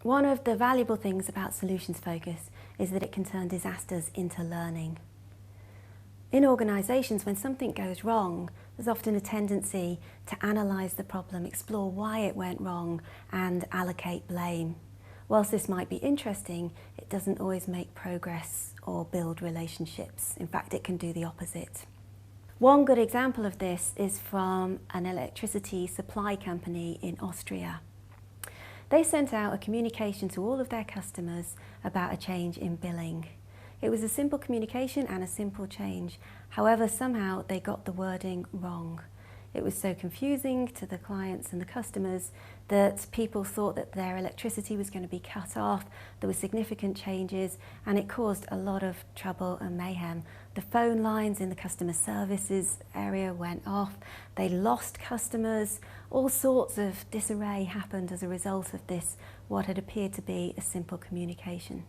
One of the valuable things about solutions focus is that it can turn disasters into learning. In organisations, when something goes wrong, there's often a tendency to analyse the problem, explore why it went wrong, and allocate blame. Whilst this might be interesting, it doesn't always make progress or build relationships. In fact, it can do the opposite. One good example of this is from an electricity supply company in Austria. They sent out a communication to all of their customers about a change in billing. It was a simple communication and a simple change. However, somehow they got the wording wrong. It was so confusing to the clients and the customers that people thought that their electricity was going to be cut off, there were significant changes, and it caused a lot of trouble and mayhem. The phone lines in the customer services area went off, they lost customers, all sorts of disarray happened as a result of this, what had appeared to be a simple communication.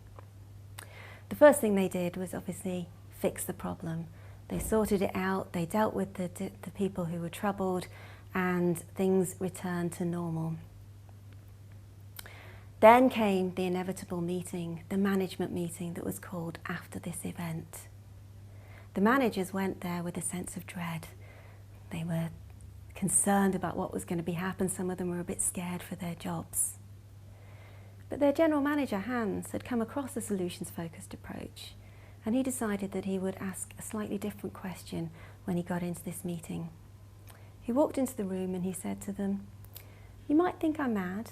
The first thing they did was obviously fix the problem. They sorted it out, they dealt with the people who were troubled, and things returned to normal. Then came the inevitable meeting, the management meeting that was called after this event. The managers went there with a sense of dread. They were concerned about what was going to happen. Some of them were a bit scared for their jobs. But their general manager, Hans, had come across a solutions-focused approach, and he decided that he would ask a slightly different question when he got into this meeting. He walked into the room and he said to them, "You might think I'm mad,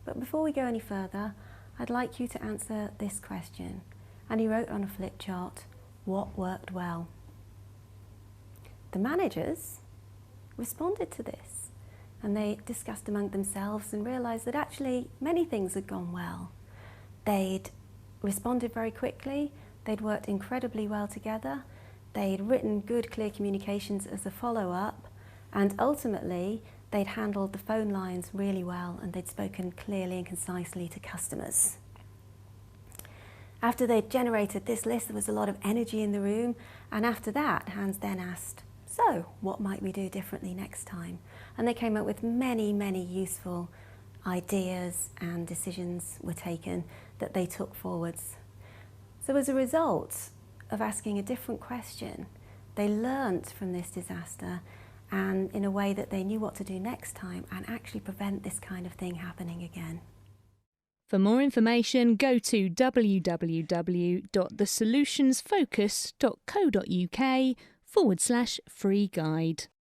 but before we go any further, I'd like you to answer this question." And he wrote on a flip chart, "What worked well?" The managers responded to this, and they discussed among themselves and realised that actually many things had gone well. They'd responded very quickly, they'd worked incredibly well together, they'd written good, clear communications as a follow-up, and ultimately they'd handled the phone lines really well and they'd spoken clearly and concisely to customers. After they'd generated this list, there was a lot of energy in the room, and after that, Hans then asked, "So, what might we do differently next time?" And they came up with many, many useful ideas, and decisions were taken that they took forwards. So as a result of asking a different question, they learnt from this disaster, and in a way that they knew what to do next time and actually prevent this kind of thing happening again. For more information, go to www.thesolutionsfocus.co.uk/free guide.